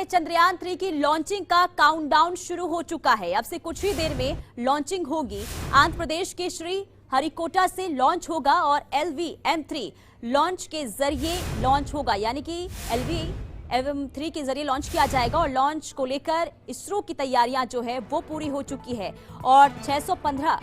चंद्रयान 3 की लॉन्चिंग का काउंटडाउन शुरू हो चुका है। अब से कुछ ही देर में लॉन्चिंग होगी। आंध्र प्रदेश के श्री हरिकोटा से लॉन्च होगा और LV-M3 लॉन्च के जरिए लॉन्च होगा, यानी कि LV-M3 के जरिए लॉन्च किया जाएगा। और लॉन्च को लेकर इसरो की तैयारियां जो है वो पूरी हो चुकी है और 615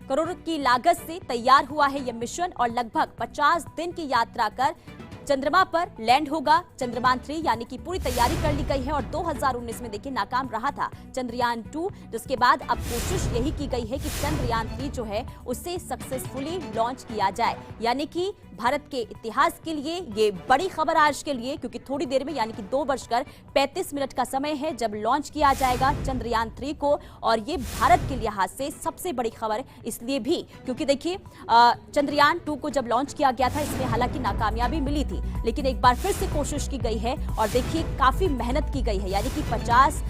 करोड़ की लागत से तैयार हुआ है यह मिशन और लगभग 50 दिन की यात्रा कर चंद्रमा पर लैंड होगा चंद्रयान 3, यानी कि पूरी तैयारी कर ली गई है। और 2019 में देखिए नाकाम रहा था चंद्रयान 2, जिसके बाद अब कोशिश यही की गई है कि चंद्रयान 3 जो है उसे सक्सेसफुली लॉन्च किया जाए, यानी कि भारत के इतिहास के लिए ये बड़ी खबर आज के लिए, क्योंकि थोड़ी देर में यानी कि 2:35 का समय है जब लॉन्च किया जाएगा चंद्रयान 3 को। और ये भारत के लिहाज से सबसे बड़ी खबर इसलिए भी क्योंकि देखिए चंद्रयान 2 को जब लॉन्च किया गया था इसमें हालांकि नाकामयाबी मिली थी, लेकिन एक बार फिर से कोशिश की गई है और देखिए काफी मेहनत की गई है, यानी कि 50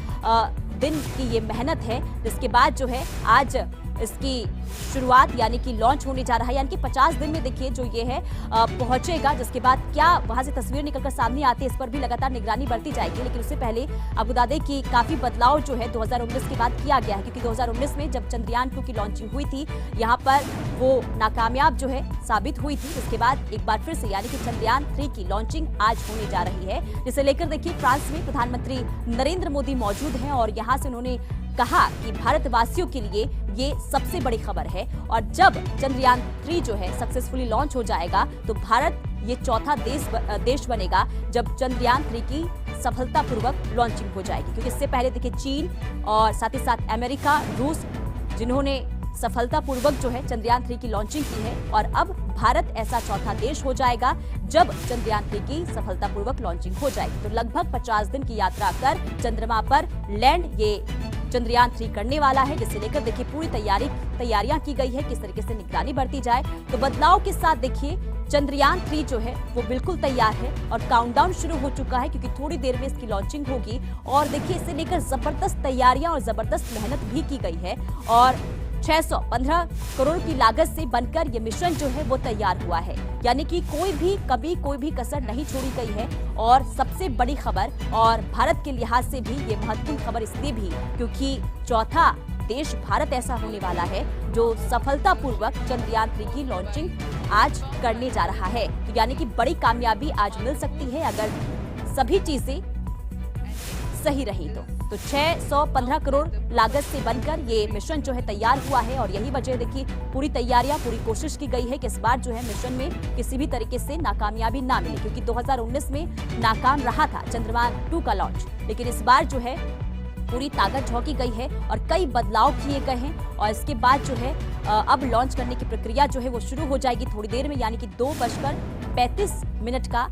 दिन की ये मेहनत है, जिसके बाद जो है आज इसकी शुरुआत यानी कि लॉन्च होने जा रहा है। यानी कि 50 दिन में देखिए जो ये है पहुंचेगा, जिसके बाद क्या वहां से तस्वीर निकलकर सामने आती है इस पर भी लगातार निगरानी बढ़ती जाएगी। लेकिन उससे पहले आपको बता दें कि काफी बदलाव जो है 2019 के बाद किया गया है, क्योंकि 2019 में जब चंद्रयान 2 की लॉन्चिंग हुई थी यहाँ पर वो नाकामयाब जो है साबित हुई थी। इसके बाद एक बार फिर से यानी कि चंद्रयान 3 की लॉन्चिंग आज होने जा रही है, जिसे लेकर देखिए फ्रांस में प्रधानमंत्री नरेंद्र मोदी मौजूद हैं और यहाँ से उन्होंने कहा कि भारतवासियों के लिए ये सबसे बड़ी खबर है। और जब चंद्रयान 3 जो है सक्सेसफुली लॉन्च हो जाएगा तो भारत ये चौथा देश बनेगा जब चंद्रयान 3 की सफलतापूर्वक लॉन्चिंग हो जाएगी, क्योंकि इससे पहले देखिए चीन और साथ ही साथ अमेरिका, रूस, जिन्होंने सफलतापूर्वक जो है चंद्रयान 3 की लॉन्चिंग की है, और अब भारत ऐसा चौथा देश हो जाएगा जब चंद्रयान 3 की सफलतापूर्वक लॉन्चिंग हो जाएगी। तो लगभग 50 दिन की यात्रा कर चंद्रमा पर लैंड ये चंद्रयान 3 करने वाला है, जिसे लेकर देखिए पूरी तैयारियां की गई है, किस तरीके से निगरानी बढ़ती जाए। तो बदलाव के साथ देखिए चंद्रयान 3 जो है वो बिल्कुल तैयार है और काउंटडाउन शुरू हो चुका है, क्योंकि थोड़ी देर में इसकी लॉन्चिंग होगी। और देखिए इसे लेकर जबरदस्त तैयारियां और जबरदस्त मेहनत भी की गई है और 615 करोड़ की लागत से बनकर ये मिशन जो है वो तैयार हुआ है, यानी कि कोई भी कसर नहीं छोड़ी गई है। और सबसे बड़ी खबर और भारत के लिहाज से भी ये महत्वपूर्ण खबर इसलिए भी क्योंकि चौथा देश भारत ऐसा होने वाला है जो सफलतापूर्वक चंद्रयान 3 की लॉन्चिंग आज करने जा रहा है। तो यानी कि बड़ी कामयाबी आज मिल सकती है अगर सभी चीजें सही रही तो 615 करोड़ लागत से बनकर ये मिशन जो है तैयार हुआ है। और यही वजह देखिए पूरी तैयारियां, पूरी कोशिश की गई है कि इस बार जो है मिशन में किसी भी तरीके से नाकामयाबी ना मिले, क्योंकि 2019 में नाकाम रहा था चंद्रयान 2 का लॉन्च। लेकिन इस बार जो है पूरी ताकत झोंकी गई है और कई बदलाव किए गए हैं और इसके बाद जो है अब लॉन्च करने की प्रक्रिया जो है वो शुरू हो जाएगी थोड़ी देर में, यानी कि 2:35 का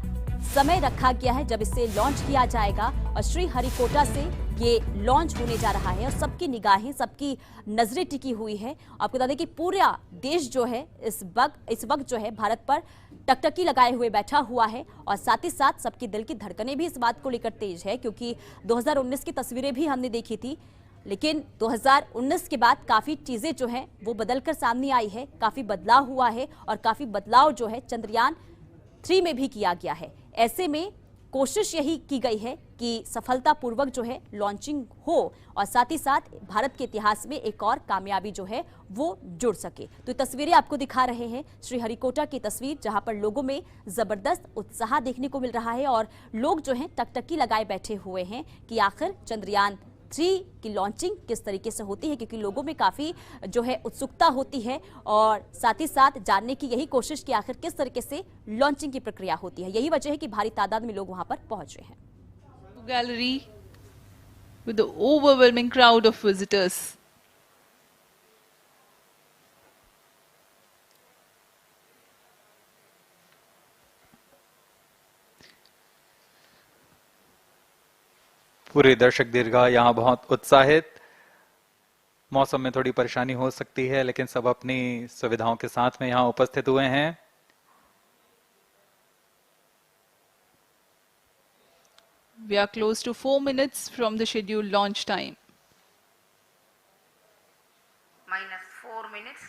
समय रखा गया है जब इसे लॉन्च किया जाएगा। और श्री हरिकोटा से ये लॉन्च होने जा रहा है और सबकी निगाहें, सबकी नजरें टिकी हुई है। आपको बता दें कि पूरा देश जो है इस वक्त जो है भारत पर टकटकी लगाए हुए बैठा हुआ है और साथ ही साथ सबकी दिल की धड़कनें भी इस बात को लेकर तेज है, क्योंकि 2019 की तस्वीरें भी हमने देखी थी, लेकिन 2019 के बाद काफी चीजें जो हैं वो बदलकर सामने आई है, काफी बदलाव हुआ है और काफी बदलाव जो है चंद्रयान 3 में भी किया गया है। ऐसे में कोशिश यही की गई है कि सफलतापूर्वक जो है लॉन्चिंग हो और साथ ही साथ भारत के इतिहास में एक और कामयाबी जो है वो जुड़ सके। तो तस्वीरें आपको दिखा रहे हैं श्री हरिकोटा की तस्वीर, जहां पर लोगों में जबरदस्त उत्साह देखने को मिल रहा है और लोग जो हैं टकटकी लगाए बैठे हुए हैं कि आखिर चंद्रयान 3 की लॉन्चिंग किस तरीके से होती है, क्योंकि लोगों में काफी जो है उत्सुकता होती है और साथ ही साथ जानने की यही कोशिश कि आखिर किस तरीके से लॉन्चिंग की प्रक्रिया होती है। यही वजह है कि भारी तादाद में लोग वहां पर पहुंच रहे हैं। Gallery with the overwhelming crowd of visitors. पूरे दर्शक दीर्घा यहाँ बहुत उत्साहित। मौसम में थोड़ी परेशानी हो सकती है, लेकिन सब अपनी सुविधाओं के साथ में यहाँ उपस्थित हुए हैं। We are close to 4 minutes from the scheduled launch time. -4 minutes.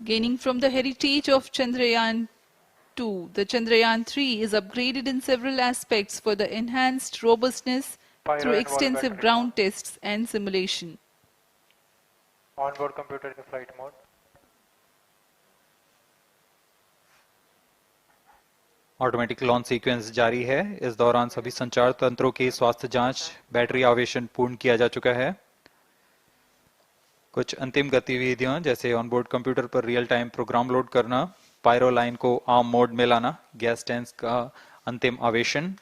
Gaining from the heritage of Chandrayaan-2, the Chandrayaan-3 is upgraded in several aspects for the enhanced robustness through extensive ground tests and simulation. Onboard computer in flight mode. Automatic launch sequence जारी है। इस दौरान सभी संचार तंत्रों की स्वास्थ्य जांच, बैटरी आवेशन पूर्ण किया जा चुका है। कुछ अंतिम गतिविधियां जैसे ऑनबोर्ड कंप्यूटर पर रियल टाइम प्रोग्राम लोड करना, पायरो लाइन को आर्म मोड में लाना, गैस टैंक का अंतिम आवेशन,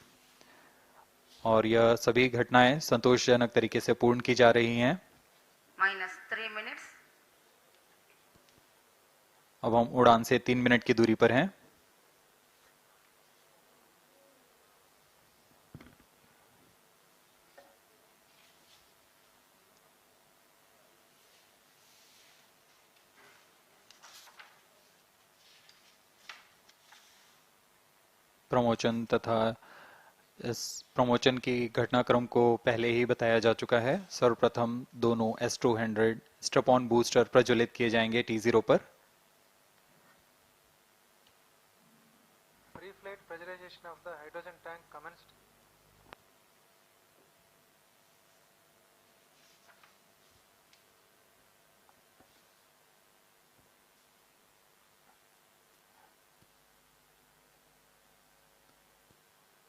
और यह सभी घटनाएं संतोषजनक तरीके से पूर्ण की जा रही हैं। -3 minutes. अब हम उड़ान से 3 मिनट की दूरी पर हैं। प्रमोशन तथा इस प्रमोशन की घटनाक्रम को पहले ही बताया जा चुका है। सर्वप्रथम दोनों S200 स्ट्रैप-ऑन बूस्टर प्रज्वलित किए जाएंगे T0 पर। Pre-flight pressurization of the hydrogen tank commenced.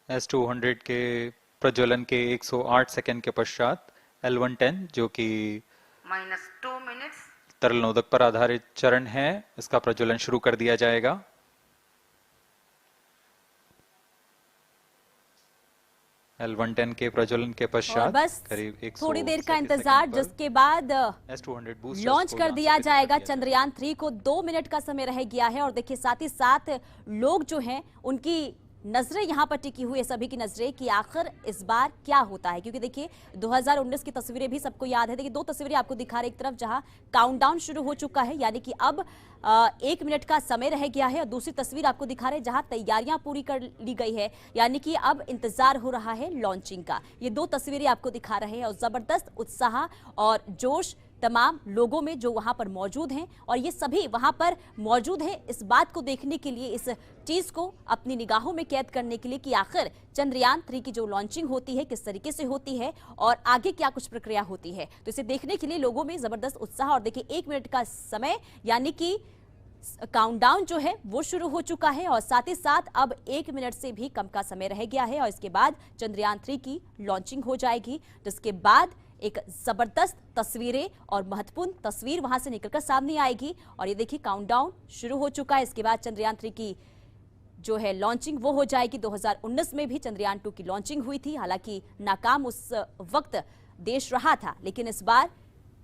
S200 के प्रज्वलन के 108 सेकंड के पश्चात L110 जो कि -2 minutes. तरल नोदक पर आधारित चरण है, इसका प्रज्वलन शुरू कर दिया जाएगा। L110 के प्रज्वलन के और पश्चात बस करीब 100 थोड़ी देर का सेकंड इंतजार, पर जिसके बाद S200 बूस्टर्स लॉन्च को कर यहाँ दिया से जाएगा। कर दिया चंद्रयान 3 को 2 मिनट का समय रह गया है और देखिए साथ ही साथ लोग जो हैं उनकी नजरें यहां पर टिकी हुई है, सभी की नजरें कि आखिर इस बार क्या होता है, क्योंकि देखिए 2019 की तस्वीरें भी सबको याद है। देखिए 2 तस्वीरें आपको दिखा रहे, एक तरफ जहां काउंटडाउन शुरू हो चुका है यानी कि अब 1 मिनट का समय रह गया है, और दूसरी तस्वीर आपको दिखा रहे जहां तैयारियां पूरी कर ली गई है यानी कि अब इंतजार हो रहा है लॉन्चिंग का। ये 2 तस्वीरें आपको दिखा रहे हैं और जबरदस्त उत्साह और जोश तमाम लोगों में जो वहां पर मौजूद हैं, और ये सभी वहां पर मौजूद हैं इस बात को देखने के लिए, इस चीज को अपनी निगाहों में कैद करने के लिए कि आखिर चंद्रयान 3 की जो लॉन्चिंग होती है किस तरीके से होती है और आगे क्या कुछ प्रक्रिया होती है। तो इसे देखने के लिए लोगों में जबरदस्त उत्साह, और देखिए 1 मिनट का समय यानी कि काउंटडाउन जो है वो शुरू हो चुका है, और साथ ही साथ अब 1 मिनट से भी कम का समय रह गया है और इसके बाद चंद्रयान 3 की लॉन्चिंग हो जाएगी, जिसके बाद एक जबरदस्त तस्वीरें और महत्वपूर्ण तस्वीर वहां से निकलकर सामने आएगी। और ये देखिए काउंटडाउन शुरू हो चुका है, इसके बाद चंद्रयान 3 की जो है लॉन्चिंग वो हो जाएगी। 2019 में भी चंद्रयान 2 की लॉन्चिंग हुई थी, हालांकि नाकाम उस वक्त देश रहा था, लेकिन इस बार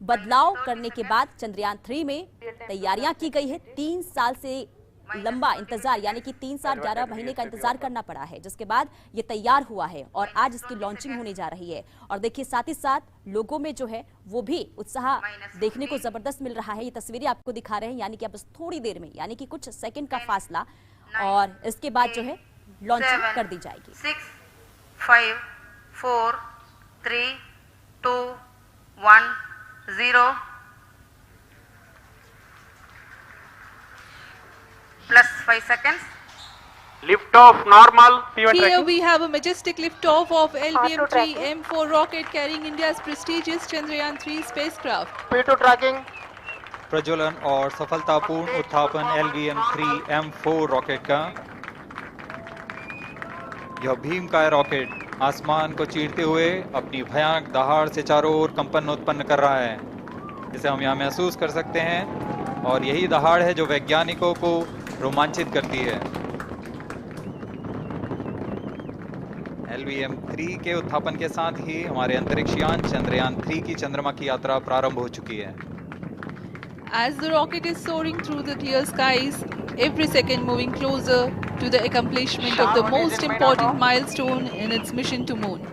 बदलाव करने के बाद चंद्रयान 3 में तैयारियां की गई है। 3 साल से लंबा इंतजार यानी कि 3 साल 11 महीने का इंतजार करना पड़ा है, जिसके बाद ये तैयार हुआ है और आज इसकी लॉन्चिंग होने जा रही है। और देखिए साथ ही साथ लोगों में जो है वो भी उत्साह देखने को जबरदस्त मिल रहा है। ये तस्वीरें आपको दिखा रहे हैं यानी कि अब थोड़ी देर में यानी कि कुछ सेकंड का फासला, और इसके बाद जो है लॉन्चिंग कर दी जाएगी। 6, 5, 4, 3, 2, 1, 0. +5 seconds. Lift off normal. P1 Here tracking. we have a majestic liftoff of LVM-3 M4 rocket carrying India's prestigious Chandrayaan-3 spacecraft. P2 tracking. प्रज्वलन और सफलतापूर्ण उत्थापन LVM-3 M4 रॉकेट का। यह भीमकाय रॉकेट आसमान को चीरते हुए अपनी भयानक दहाड़ से चारों ओर कंपन उत्पन्न कर रहा है, जिसे हम यहाँ महसूस कर सकते हैं, और यही दहाड़ है जो वैज्ञानिकों को रोमांचित करती है। LVM-3 के उत्थापन के साथ ही हमारे अंतरिक्ष यान चंद्रयान 3 की चंद्रमा की यात्रा प्रारंभ हो चुकी है। As the rocket is soaring through the clear skies, every second moving closer to the accomplishment of the most important milestone in its mission to moon.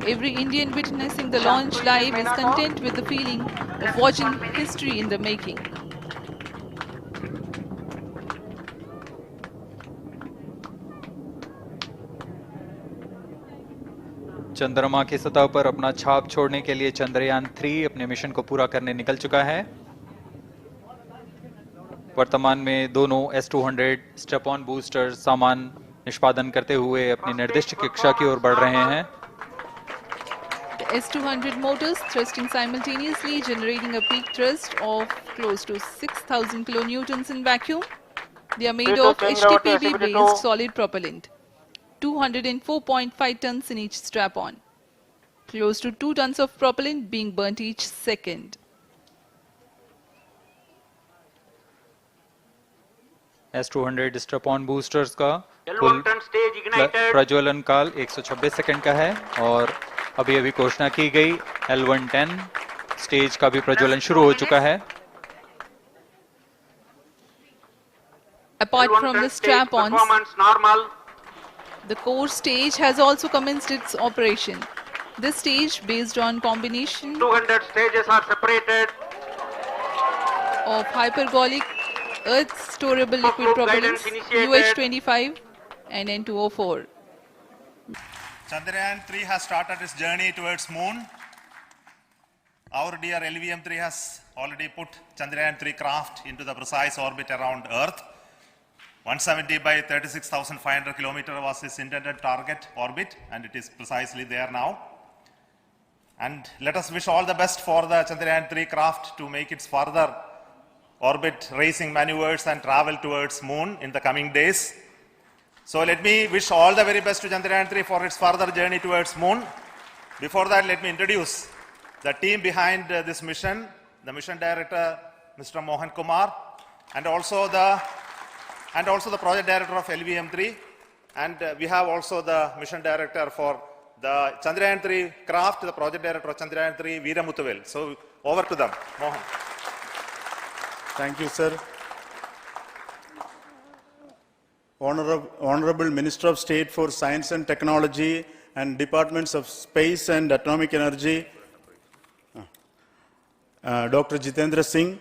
Every Indian witnessing the launch live is content with the feeling of watching history in the making. चंद्रमा की सतह पर अपना छाप छोड़ने के लिए चंद्रयान 3 अपने मिशन को पूरा करने निकल चुका है। वर्तमान में दोनों S200 स्टेप ऑन बूस्टर सामान निष्पादन करते हुए अपनी निर्दिष्ट कक्षा की ओर बढ़ रहे हैं। The S200 motors thrusting simultaneously, generating a peak thrust of close to 6,000 kilonewtons in vacuum. They are made of HTPB-based solid propellant, 204.5 tons in each strap-on. Close to 2 tons of propellant being burnt each second. S200 step on boosters का कुल प्रज्वलन काल 126 second का है और अभी अभी घोषणा की गई L110 स्टेज का भी प्रज्वलन शुरू हो चुका है। Apart from the strap-ons, the core stage has also commenced its operation. This stage, based on combination 200 stages are separated. of hypergolic earth storable liquid propellants UH-25 and N2O4. Chandrayaan 3 has started its journey towards moon. Our dear LVM-3 has already put Chandrayaan 3 craft into the precise orbit around Earth. 170 by 36,500 kilometer was its intended target orbit, and it is precisely there now. And let us wish all the best for the Chandrayaan 3 craft to make its further orbit racing maneuvers and travel towards moon in the coming days. So let me wish all the very best to Chandrayaan 3 for its further journey towards moon. Before that, let me introduce the team behind this mission, the mission director, Mr. Mohan Kumar, and also the project director of LVM-3, and we have also the mission director for the Chandrayaan 3 craft, the project director of Chandrayaan 3, Veera Muthuvel. So over to them, Mohan. Thank you, sir. Honorable Minister of State for Science and Technology and Departments of Space and Atomic Energy, Dr. Jitendra Singh,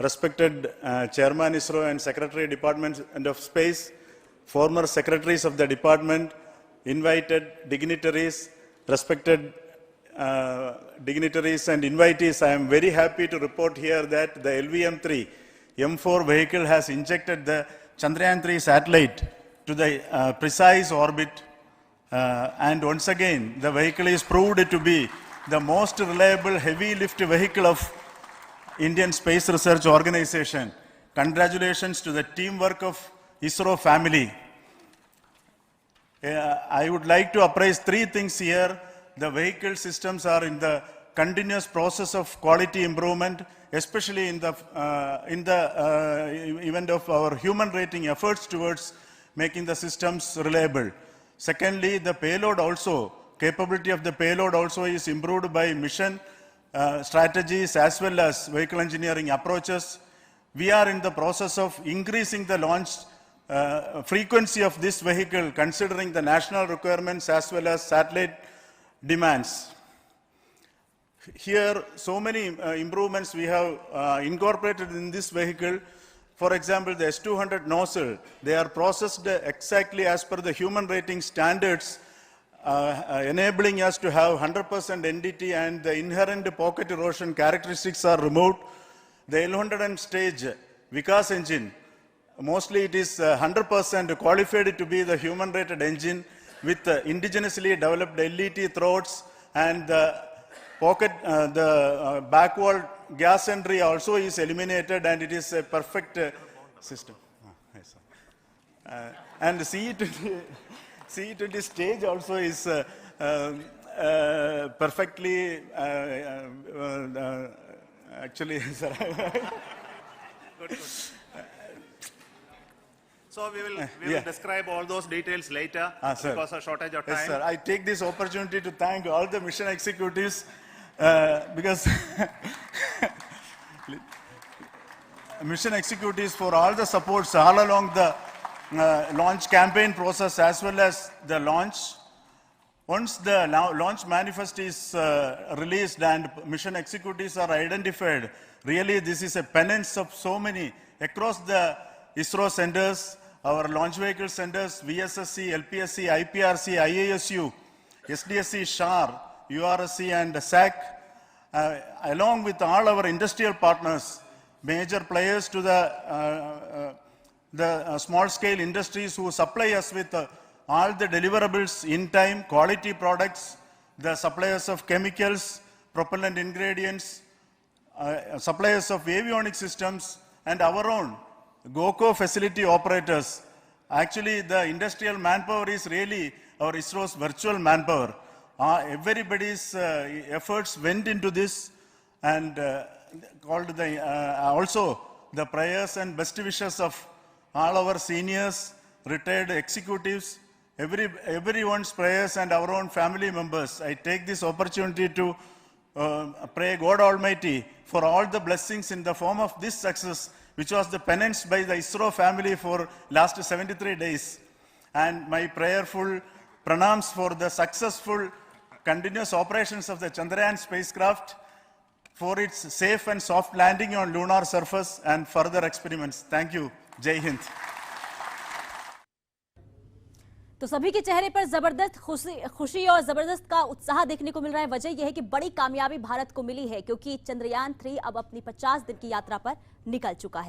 respected Chairman ISRO and Secretary Department of Space, former secretaries of the department, invited dignitaries, respected dignitaries and invitees, I am very happy to report here that the LVM-3 M4 vehicle has injected the Chandrayaan 3 satellite to the precise orbit, and once again the vehicle is proved to be the most reliable heavy lift vehicle of Indian Space Research Organization. Congratulations to the teamwork of ISRO family. I would like to appraise three things here. The vehicle systems are in the continuous process of quality improvement, especially in the event of our human rating efforts towards making the systems reliable. Secondly, the payload also, capability of the payload also is improved by mission strategies as well as vehicle engineering approaches. We are in the process of increasing the launch frequency of this vehicle considering the national requirements as well as satellite demands. Here, so many improvements we have incorporated in this vehicle. For example, the S200 nozzle, they are processed exactly as per the human rating standards, enabling us to have 100% NDT, and the inherent pocket erosion characteristics are removed. The L100 stage Vikas engine, mostly it is 100% qualified to be the human rated engine with indigenously developed LET throats, and the pocket, the backward gas entry also is eliminated, and it is a perfect system. And CE20 stage also is perfectly, actually, sir. Good. So we will describe all those details later because of shortage of time. Yes, sir. I take this opportunity to thank all the mission executives because mission executives for all the supports all along the launch campaign process as well as the launch. Once the launch manifest is released and mission executives are identified, really this is a penance of so many across the ISRO centers, our launch vehicle centers, VSSC, LPSC, IPRC, IASU, SDSC, SHAR, URSC and SAC, along with all our industrial partners major players to the small-scale industries who supply us with all the deliverables in time, quality products, the suppliers of chemicals, propellant ingredients, suppliers of avionics systems, and our own GOCO facility operators. Actually, the industrial manpower is really our ISRO's virtual manpower. Everybody's efforts went into this, and also the prayers and best wishes of all our seniors, retired executives, everyone's prayers and our own family members. I take this opportunity to pray God Almighty for all the blessings in the form of this success, which was the penance by the ISRO family for last 73 days. And my prayerful pranams for the successful continuous operations of the Chandrayaan spacecraft, for its safe and soft landing on lunar surface and further experiments. Thank you. Jai Hind. तो सभी के चेहरे पर जबरदस्त खुशी और जबरदस्त का उत्साह देखने को मिल रहा है। वजह यह है कि बड़ी कामयाबी भारत को मिली है, क्योंकि चंद्रयान 3 अब अपनी 50 दिन की यात्रा पर निकल चुका है।